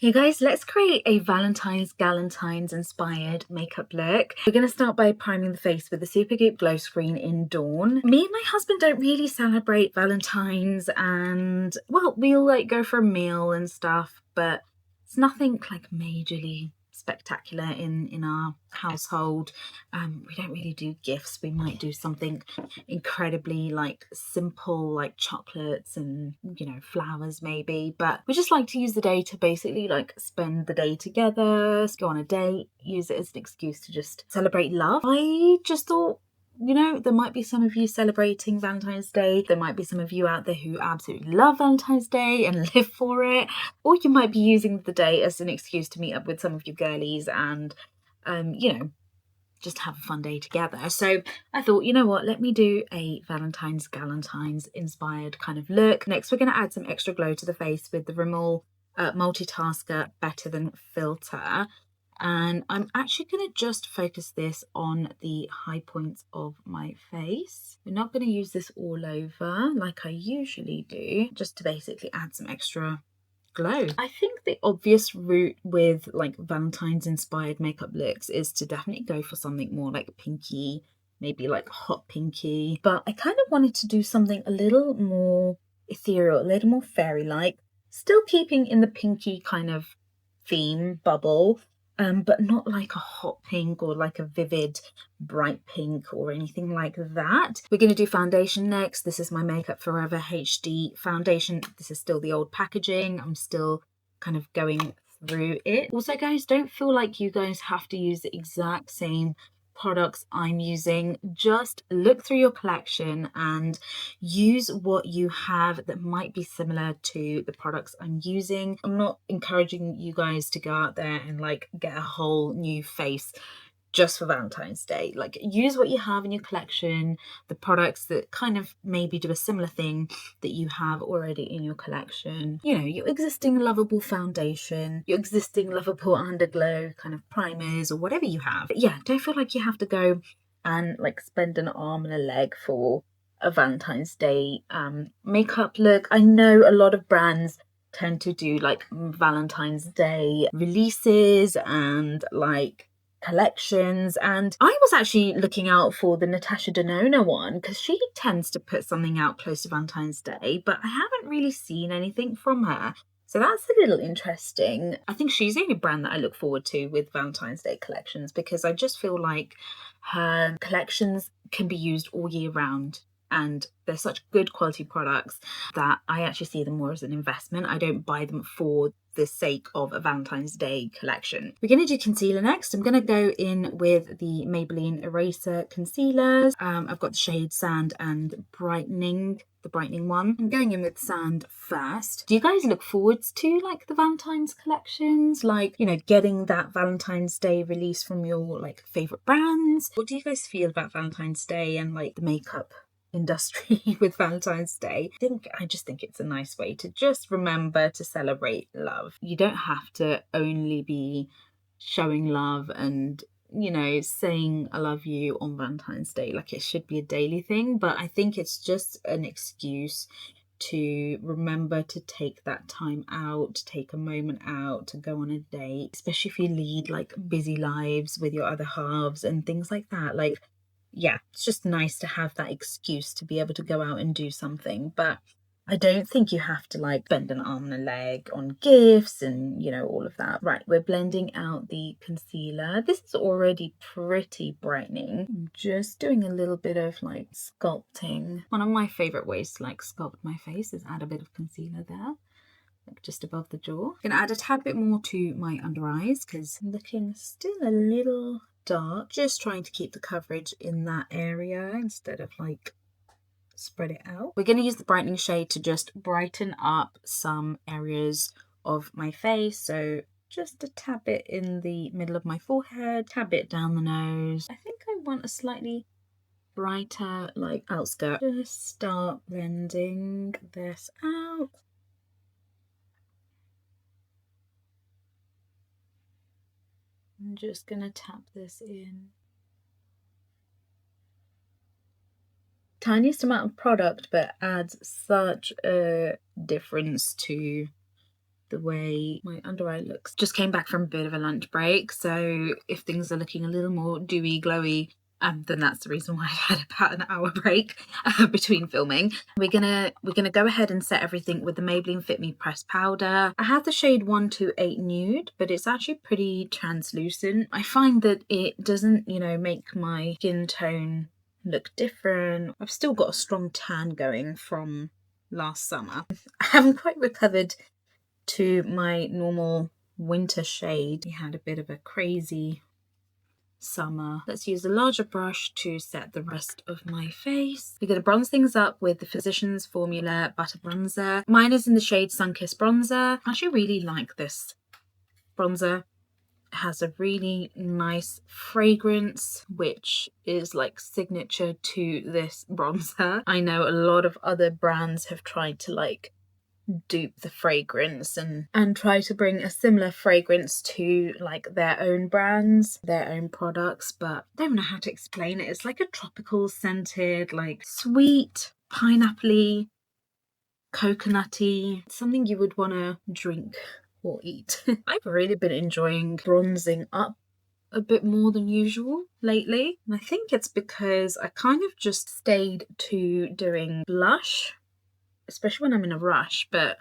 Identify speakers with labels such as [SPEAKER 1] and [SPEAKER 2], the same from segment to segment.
[SPEAKER 1] Hey guys, let's create a Valentine's Galentine's inspired makeup look. We're going to start by priming the face with the Supergoop Glow Screen in Dawn. Me and my husband don't really celebrate Valentine's, and well, we'll like go for a meal and stuff, but it's nothing like majorly spectacular in our household. We don't really do gifts. We might do something incredibly like simple, like chocolates and flowers maybe, but we just like to use the day to basically like spend the day together, go on a date, use it as an excuse to just celebrate love. I just thought, there might be some of you celebrating Valentine's Day. There might be some of you out there who absolutely love Valentine's Day and live for it. Or you might be using the day as an excuse to meet up with some of your girlies and, just have a fun day together. So I thought, you know what, let me do a Valentine's Galentine's inspired kind of look. Next, we're going to add some extra glow to the face with the Rimmel Multitasker Better Than Filter. And I'm actually going to just focus this on the high points of my face. We're not going to use this all over like I usually do, just to basically add some extra glow. I think the obvious route with like Valentine's inspired makeup looks is to definitely go for something more like pinky, maybe like hot pinky. But I kind of wanted to do something a little more ethereal, a little more fairy-like, still keeping in the pinky kind of theme bubble, but not like a hot pink or like a vivid bright pink or anything like that. We're going to do foundation next. This is my Makeup Forever HD foundation. This is still the old packaging. I'm still kind of going through it. Also, guys, don't feel like you guys have to use the exact same products I'm using. Just look through your collection and use what you have that might be similar to the products I'm using. I'm not encouraging you guys to go out there and like get a whole new face just for Valentine's Day. Like, use what you have in your collection, the products that kind of maybe do a similar thing that you have already in your collection. Your existing lovable foundation, your existing lovable underglow kind of primers or whatever you have. But yeah, don't feel like you have to go and like spend an arm and a leg for a Valentine's Day makeup look. I know a lot of brands tend to do like Valentine's Day releases and like collections, and I was actually looking out for the Natasha Denona one because she tends to put something out close to Valentine's Day, but I haven't really seen anything from her. So that's a little interesting. I think she's the only brand that I look forward to with Valentine's Day collections because I just feel like her collections can be used all year round. And they're such good quality products that I actually see them more as an investment. I don't buy them for the sake of a Valentine's Day collection. We're going to do concealer next. I'm going to go in with the Maybelline Eraser Concealers. I've got the shade Sand and Brightening, the brightening one. I'm going in with Sand first. Do you guys look forwards to like the Valentine's collections? Like, getting that Valentine's Day release from your like favorite brands? What do you guys feel about Valentine's Day and like the makeup industry with Valentine's Day? I just think it's a nice way to just remember to celebrate love. You don't have to only be showing love and saying I love you on Valentine's Day like it should be a daily thing, but I think it's just an excuse to remember to take that time out, to take a moment out to go on a date, especially if you lead like busy lives with your other halves and things like that. Like, yeah, it's just nice to have that excuse to be able to go out and do something. But I don't think you have to like bend an arm and a leg on gifts and all of that. Right, we're blending out the concealer. This is already pretty brightening. I'm just doing a little bit of like sculpting. One of my favorite ways to like sculpt my face is add a bit of concealer there, like just above the jaw. I'm gonna add a tad bit more to my under eyes because I'm looking still a little dark, just trying to keep the coverage in that area instead of like spread it out. We're going to use the brightening shade to just brighten up some areas of my face, so just a tad bit in the middle of my forehead, tad bit down the nose. I think I want a slightly brighter like outskirt. Just start blending this out. I'm just gonna tap this in. Tiniest amount of product, but adds such a difference to the way my under eye looks. Just came back from a bit of a lunch break, so if things are looking a little more dewy, glowy, then that's the reason why I had about an hour break between filming. We're gonna go ahead and set everything with the Maybelline Fit Me pressed powder. I have the shade 128 Nude, but it's actually pretty translucent. I find that it doesn't, you know, make my skin tone look different. I've still got a strong tan going from last summer. I haven't quite recovered to my normal winter shade. We had a bit of a crazy summer. Let's use a larger brush to set the rest of my face. We're going to bronze things up with the Physicians Formula Butter Bronzer. Mine is in the shade Sunkissed Bronzer. I actually really like this bronzer. It has a really nice fragrance, which is like signature to this bronzer. I know a lot of other brands have tried to like dupe the fragrance and try to bring a similar fragrance to like their own brands, their own products, but I don't know how to explain it. It's like a tropical scented, like sweet, pineapple-y, coconutty, something you would want to drink or eat. I've really been enjoying bronzing up a bit more than usual lately, and I think it's because I kind of just stayed to doing blush, especially when I'm in a rush, but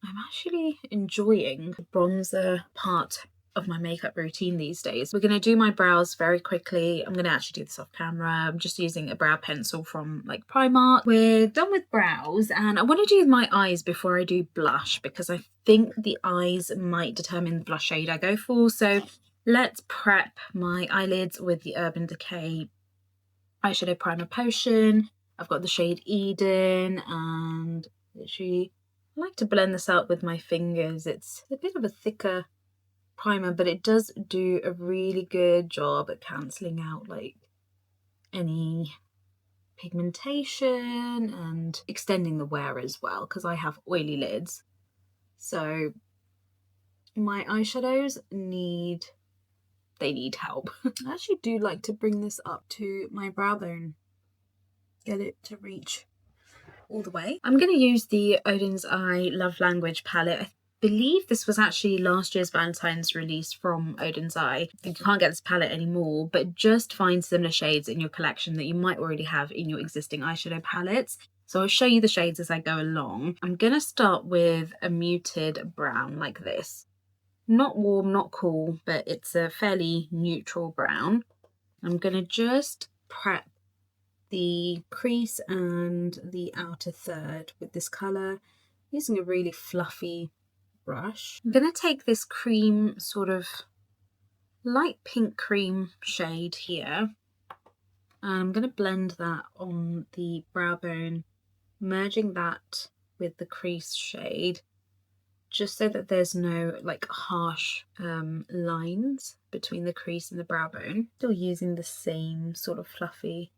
[SPEAKER 1] I'm actually enjoying the bronzer part of my makeup routine these days. We're going to do my brows very quickly. I'm going to actually do this off camera. I'm just using a brow pencil from like Primark. We're done with brows, and I want to do my eyes before I do blush because I think the eyes might determine the blush shade I go for. So let's prep my eyelids with the Urban Decay Eyeshadow Primer Potion. I've got the shade Eden, and literally I like to blend this out with my fingers. It's a bit of a thicker primer, but it does do a really good job at cancelling out like any pigmentation and extending the wear as well, because I have oily lids. So my eyeshadows need help. I actually do like to bring this up to my brow bone, get it to reach all the way. I'm going to use the Odin's Eye Love Language palette. I believe this was actually last year's Valentine's release from Odin's Eye. You can't get this palette anymore, but just find similar shades in your collection that you might already have in your existing eyeshadow palettes. So I'll show you the shades as I go along. I'm going to start with a muted brown like this. Not warm, not cool, but it's a fairly neutral brown. I'm going to just prep the crease and the outer third with this colour using a really fluffy brush. I'm going to take this cream, sort of light pink cream shade here, and I'm going to blend that on the brow bone, merging that with the crease shade just so that there's no like harsh lines between the crease and the brow bone. Still using the same sort of fluffy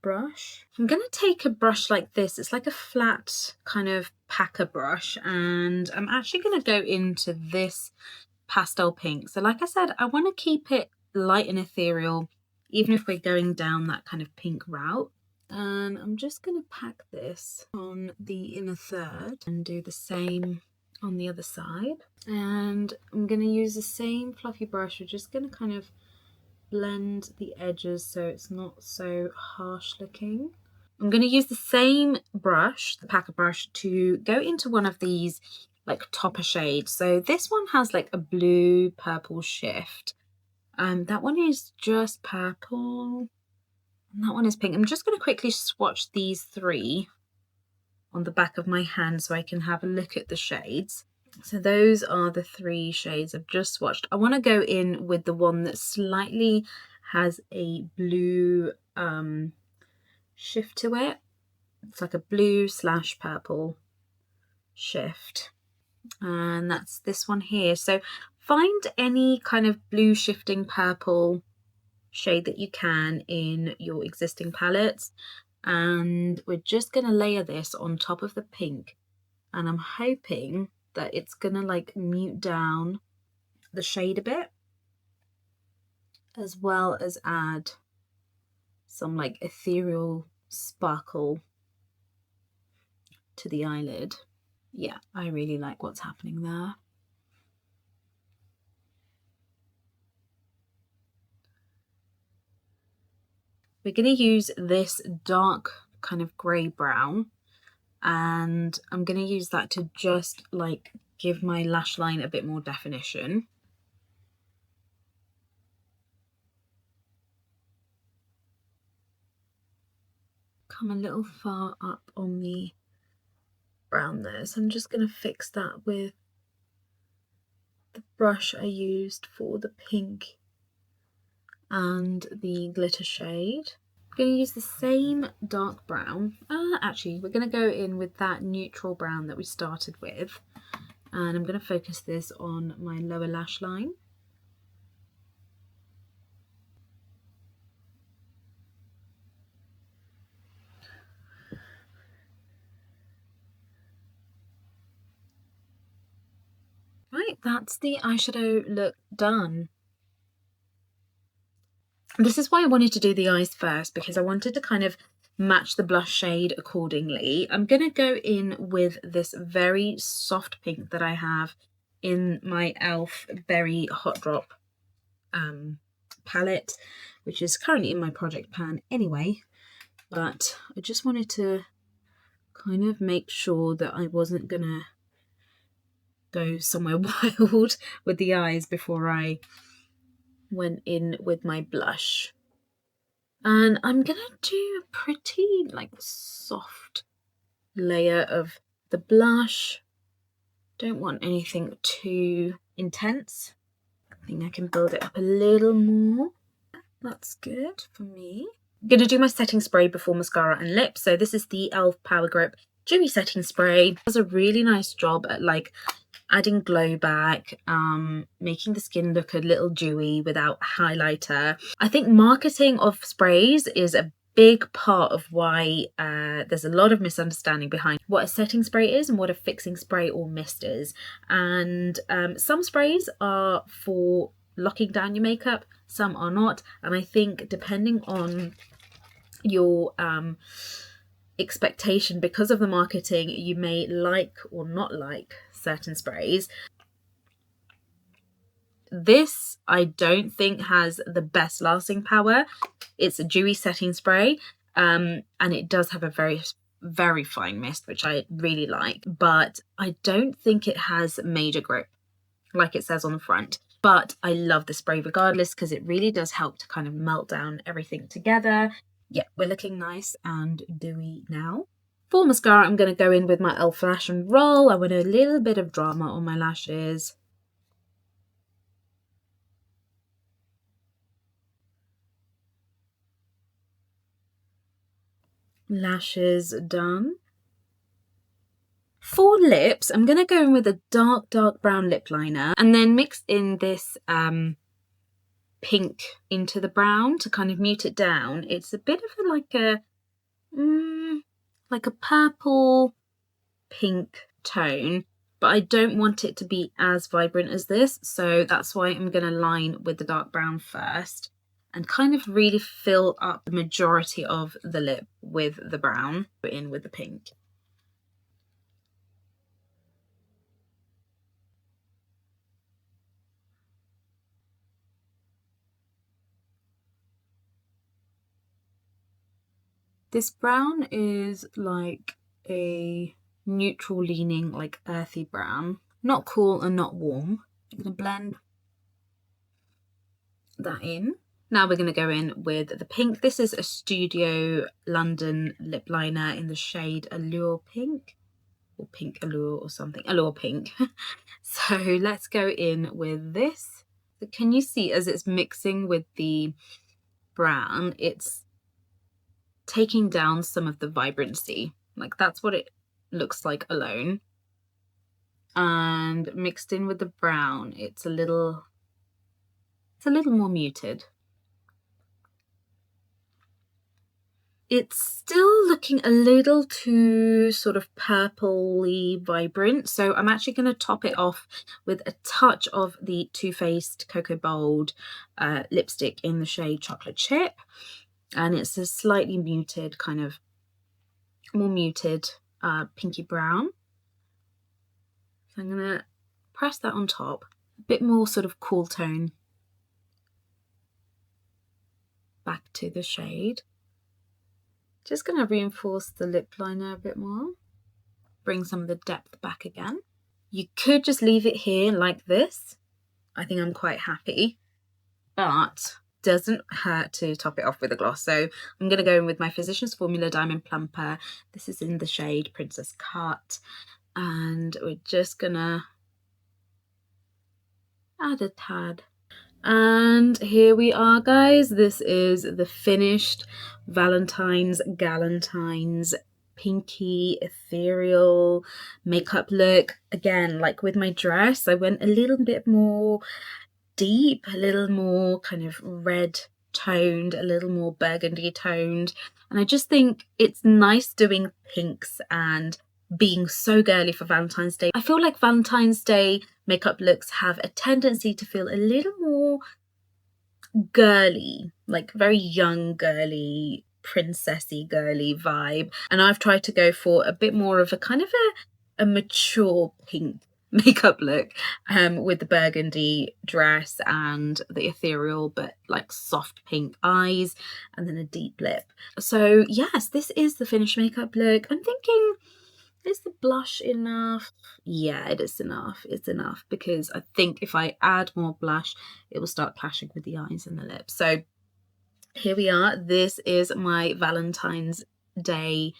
[SPEAKER 1] brush. I'm going to take a brush like this. It's like a flat kind of packer brush, and I'm actually going to go into this pastel pink. So like I said, I want to keep it light and ethereal, even if we're going down that kind of pink route. And I'm just going to pack this on the inner third and do the same on the other side. And I'm going to use the same fluffy brush. We're just going to kind of blend the edges so it's not so harsh looking. I'm going to use the same brush, the packer brush, to go into one of these like topper shades. So this one has like a blue purple shift. That one is just purple, and that one is pink. I'm just going to quickly swatch these three on the back of my hand so I can have a look at the shades. So those are the three shades I've just swatched. I want to go in with the one that slightly has a blue shift to it. It's like a blue / purple shift. And that's this one here. So find any kind of blue shifting purple shade that you can in your existing palettes. And we're just going to layer this on top of the pink. And I'm hoping that it's gonna like mute down the shade a bit, as well as add some like ethereal sparkle to the eyelid. Yeah, I really like what's happening there. We're going to use this dark kind of grey brown, and I'm going to use that to just like give my lash line a bit more definition. Come a little far up on the brown there, so I'm just going to fix that with the brush I used for the pink and the glitter shade. I'm going to use the same dark brown. Actually, we're going to go in with that neutral brown that we started with, and I'm going to focus this on my lower lash line. Right, that's the eyeshadow look done. This is why I wanted to do the eyes first, because I wanted to kind of match the blush shade accordingly. I'm going to go in with this very soft pink that I have in my e.l.f. Berry Hot Drop palette, which is currently in my project pan anyway, but I just wanted to kind of make sure that I wasn't going to go somewhere wild with the eyes before I went in with my blush. And I'm gonna do a pretty like soft layer of the blush. Don't want anything too intense. I think I can build it up a little more. That's good for me. I'm gonna do my setting spray before mascara and lips. So this is the e.l.f. Power Grip Dewy Setting Spray. It does a really nice job at like adding glow back, making the skin look a little dewy without highlighter. I think marketing of sprays is a big part of why there's a lot of misunderstanding behind what a setting spray is and what a fixing spray or mist is. And some sprays are for locking down your makeup, some are not. And I think depending on your expectation, because of the marketing, you may like or not like certain sprays. This I don't think has the best lasting power. It's a dewy setting spray, and it does have a very fine mist, which I really like, but I don't think it has major grip like it says on the front. But I love the spray regardless, because it really does help to kind of melt down everything together. Yeah, we're looking nice and dewy now. For mascara, I'm going to go in with my e.l.f. Lash and Roll. I want a little bit of drama on my lashes. Lashes done. For lips, I'm going to go in with a dark brown lip liner and then mix in this pink into the brown to kind of mute it down. It's a bit of like a purple pink tone, but I don't want it to be as vibrant as this, so that's why I'm going to line with the dark brown first and kind of really fill up the majority of the lip with the brown, put in with the pink. This brown is like a neutral leaning, like earthy brown. Not cool and not warm. I'm going to blend that in. Now we're going to go in with the pink. This is a Studio London lip liner in the shade Allure Pink. Or Pink Allure or something. Allure Pink. So let's go in with this. So can you see as it's mixing with the brown, it's taking down some of the vibrancy. Like that's what it looks like alone. And mixed in with the brown, it's a little more muted. It's still looking a little too sort of purpley vibrant, so I'm actually going to top it off with a touch of the Too Faced Cocoa Bold lipstick in the shade Chocolate Chip, and it's a slightly muted, kind of more muted pinky brown. So I'm going to press that on top, a bit more sort of cool tone back to the shade. Just going to reinforce the lip liner a bit more, bring some of the depth back again. You could just leave it here like this. I think I'm quite happy, but doesn't hurt to top it off with a gloss. So I'm going to go in with my Physicians Formula Diamond Plumper. This is in the shade Princess Cut, and we're just gonna add a tad. And here we are, guys. This is the finished Valentine's Galentine's pinky ethereal makeup look. Again, like with my dress, I went a little bit more deep, a little more kind of red toned, a little more burgundy toned. And I just think it's nice doing pinks and being so girly for Valentine's Day. I feel like Valentine's Day makeup looks have a tendency to feel a little more girly, like very young girly, princessy girly vibe. And I've tried to go for a bit more of a kind of a mature pink makeup look with the burgundy dress and the ethereal but like soft pink eyes and then a deep lip. So yes, this is the finished makeup look. I'm thinking, is the blush enough? Yeah, it is enough. It's enough, because I think if I add more blush, it will start clashing with the eyes and the lips. So here we are. This is my Valentine's Day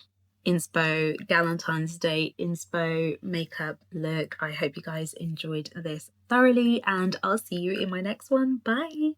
[SPEAKER 1] inspo, Galentine's Day inspo makeup look. I hope you guys enjoyed this thoroughly, and I'll see you in my next one. Bye.